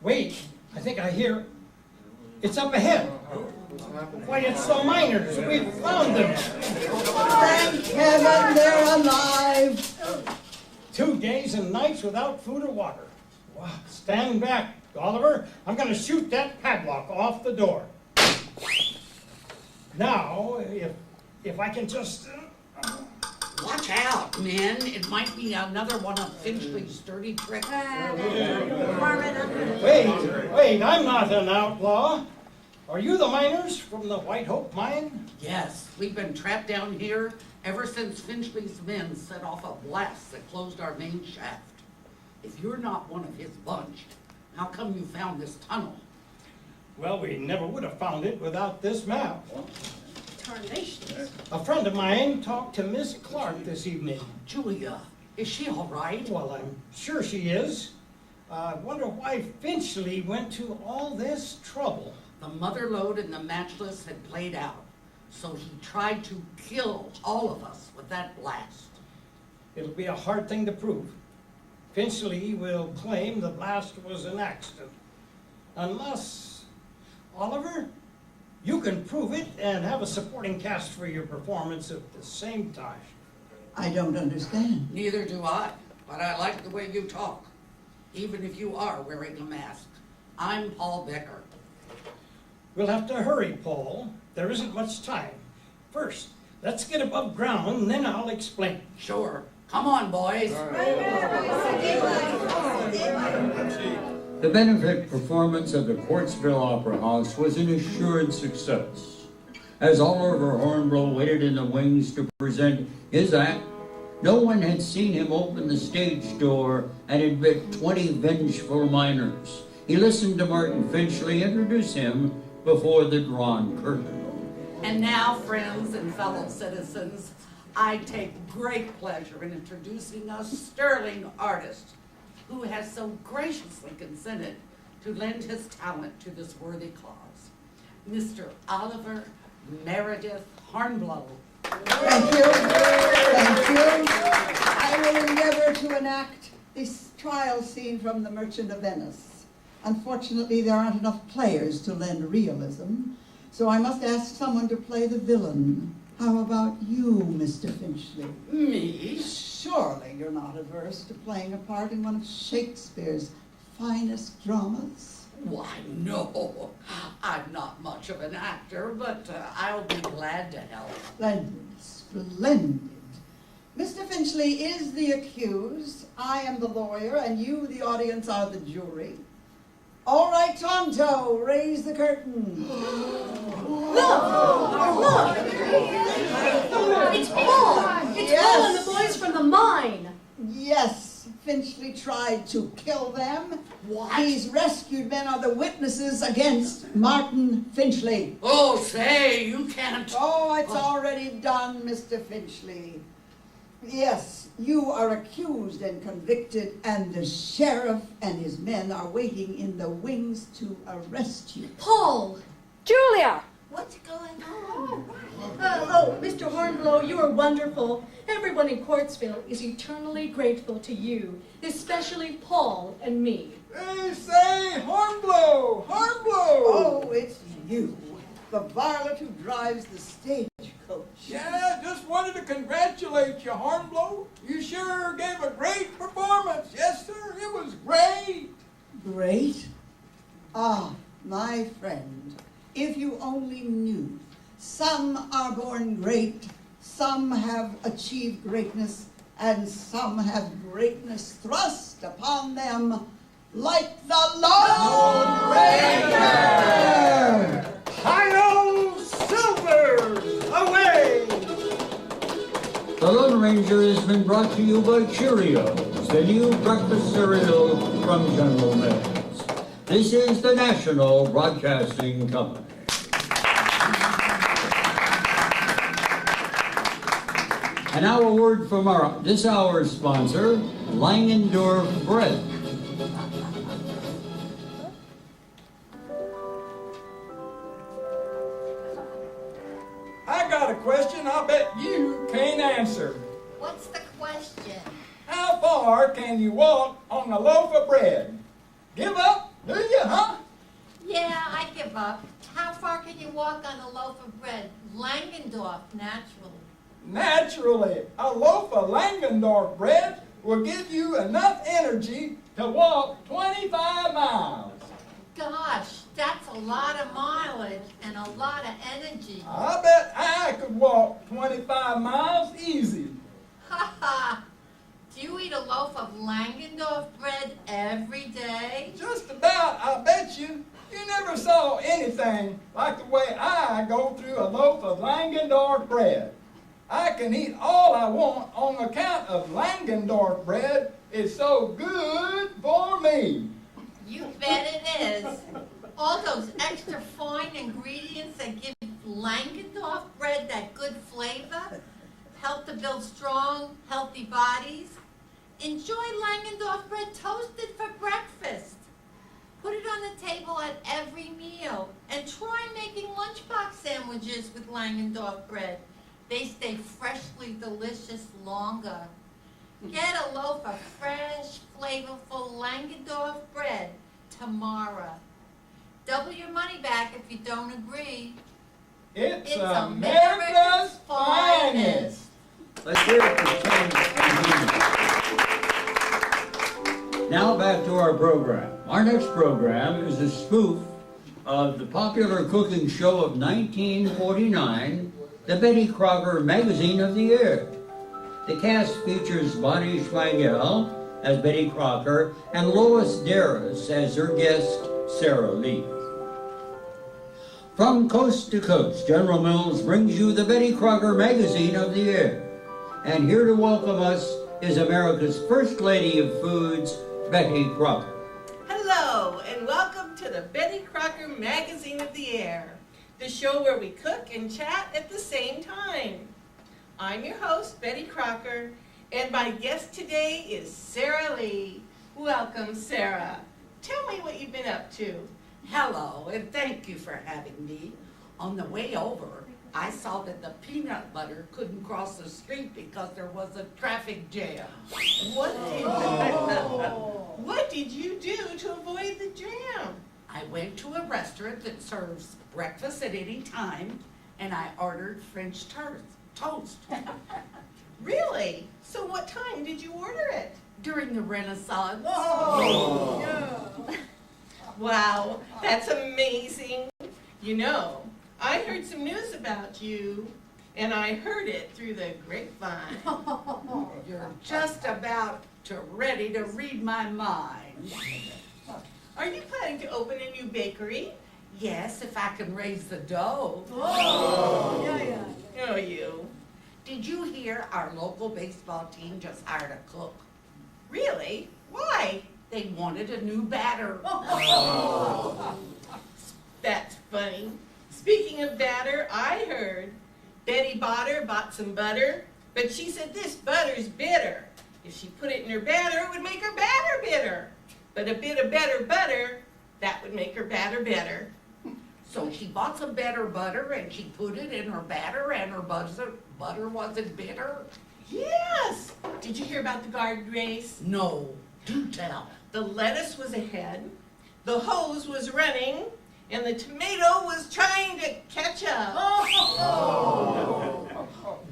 Wait, I think I hear. It's up ahead. Why, it's the miners. We've found them. Thank heaven they're alive. 2 days and nights without food or water. Wow. Stand back, Oliver. I'm going to shoot that padlock off the door. Now, if I can just... Watch out, men. It might be another one of Finchley's dirty tricks. Wait, I'm not an outlaw. Are you the miners from the White Hope mine? Yes, we've been trapped down here ever since Finchley's men set off a blast that closed our main shaft. If you're not one of his bunch, how come you found this tunnel? Well, we never would have found it without this map. Tarnations. A friend of mine talked to Miss Clark this evening. Julia, is she all right? Well, I'm sure she is. I wonder why Finchley went to all this trouble. The mother lode and the matchless had played out, so he tried to kill all of us with that blast. It'll be a hard thing to prove. Finchley will claim the blast was an accident. Unless, Oliver, you can prove it and have a supporting cast for your performance at the same time. I don't understand. Neither do I, but I like the way you talk, even if you are wearing a mask. I'm Paul Becker. We'll have to hurry, Paul. There isn't much time. First, let's get above ground, and then I'll explain. Sure. Come on, boys. The benefit performance of the Quartzville Opera House was an assured success. As Oliver Hornblow waited in the wings to present his act, no one had seen him open the stage door and admit 20 vengeful miners. He listened to Martin Finchley introduce him before the drawn curtain. And now, friends and fellow citizens, I take great pleasure in introducing a sterling artist who has so graciously consented to lend his talent to this worthy cause, Mr. Oliver Meredith Hornblow. Thank you. Thank you. I will endeavor to enact this trial scene from The Merchant of Venice. Unfortunately, there aren't enough players to lend realism, so I must ask someone to play the villain. How about you, Mr. Finchley? Me? Surely you're not averse to playing a part in one of Shakespeare's finest dramas? Why, no. I'm not much of an actor, but I'll be glad to help. Splendid, splendid. Mr. Finchley is the accused, I am the lawyer, and you, the audience, are the jury. All right, Tonto, raise the curtain. Look! It's Paul! It's Yes. Paul and the boys from the mine! Yes, Finchley tried to kill them. What? These rescued men are the witnesses against Martin Finchley. Oh, say, you can't. Oh, it's already done, Mr. Finchley. Yes, you are accused and convicted, and the sheriff and his men are waiting in the wings to arrest you. Paul! Julia! What's going on? Oh, Mr. Hornblow, you are wonderful. Everyone in Quartzville is eternally grateful to you, especially Paul and me. Hey, say, Hornblow! Hornblow! Oh, it's you, the varlet who drives the stagecoach. Yeah, just wanted to congratulate you, Hornblow. You sure gave a great performance. Yes, sir, it was great. Great? Ah, my friend, if you only knew. Some are born great, some have achieved greatness, and some have greatness thrust upon them like the Lone Ranger! Hi-yo, Silver! Away! The Lone Ranger has been brought to you by Cheerios, the new breakfast cereal from General Mills. This is the National Broadcasting Company. And now a word from this hour's sponsor, Langendorf Bread. I got a question I bet you can't answer. What's the question? How far can you walk on a loaf of bread? Give up? Do you, huh? Yeah, I give up. How far can you walk on a loaf of bread? Langendorf, naturally. Naturally, a loaf of Langendorf bread will give you enough energy to walk 25 miles. Gosh, that's a lot of mileage and a lot of energy. I bet I could walk 25 miles easy. Ha ha! Do you eat a loaf of Langendorf bread every day? Just about, I bet you. You never saw anything like the way I go through a loaf of Langendorf bread. I can eat all I want on account of Langendorf bread. It's so good for me. You bet it is. All those extra fine ingredients that give Langendorf bread that good flavor, help to build strong, healthy bodies. Enjoy Langendorf bread toasted for breakfast. Put it on the table at every meal. And try making lunchbox sandwiches with Langendorf bread. They stay freshly delicious longer. Get a loaf of fresh, flavorful Langendorf bread tomorrow. Double your money back if you don't agree. It's America's finest. Let's hear it for Jeannie. Now back to our program. Our next program is a spoof of the popular cooking show of 1949, the Betty Crocker Magazine of the Year. The cast features Bonnie Smigel as Betty Crocker and Lois Daris as her guest, Sarah Lee. From coast to coast, General Mills brings you the Betty Crocker Magazine of the Year. And here to welcome us is America's First Lady of Foods, Betty Crocker. Hello, and welcome to the Betty Crocker Magazine of the Year, the show where we cook and chat at the same time. I'm your host, Betty Crocker, and my guest today is Sarah Lee. Welcome, Sarah. Tell me what you've been up to. Hello, and thank you for having me. On the way over, I saw that the peanut butter couldn't cross the street because there was a traffic jam. What did you do to avoid the jam? I went to a restaurant that serves breakfast at any time, and I ordered French toast. Really? So what time did you order it? During the Renaissance. Wow, that's amazing. You know, I heard some news about you, and I heard it through the grapevine. You're just about ready to read my mind. Are you planning to open a new bakery? Yes, if I can raise the dough. Oh, you. Did you hear our local baseball team just hired a cook? Really? Why? They wanted a new batter. That's funny. Speaking of batter, I heard Betty bought some butter, but she said this butter's bitter. If she put it in her batter, it would make her batter bitter. But a bit of better butter, that would make her batter better. So she bought some better butter and she put it in her batter and her butter wasn't bitter? Yes! Did you hear about the garden race? No, do tell. The lettuce was ahead, the hose was running, and the tomato was trying to catch up.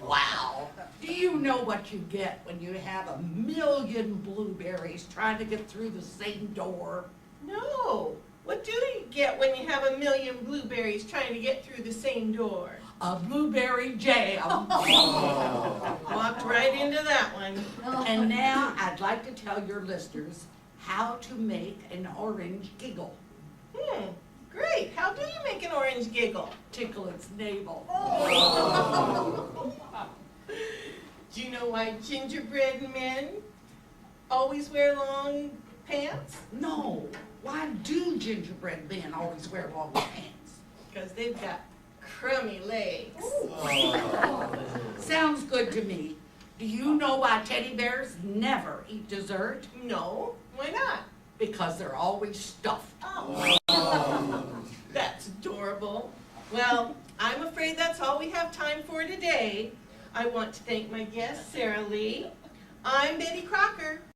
Wow. Do you know what you get when you have 1,000,000 blueberries trying to get through the same door? No. What do you get when you have 1,000,000 blueberries trying to get through the same door? A blueberry jam. Walked right into that one. And now I'd like to tell your listeners how to make an orange giggle. Great. How do you make an orange giggle? Tickle its navel. Do you know why gingerbread men always wear long pants? No. Why do gingerbread men always wear long pants? Because they've got crummy legs. Sounds good to me. Do you know why teddy bears never eat dessert? No. Why not? Because they're always stuffed. That's adorable. Well, I'm afraid that's all we have time for today. I want to thank my guest, Sarah Lee. I'm Betty Crocker.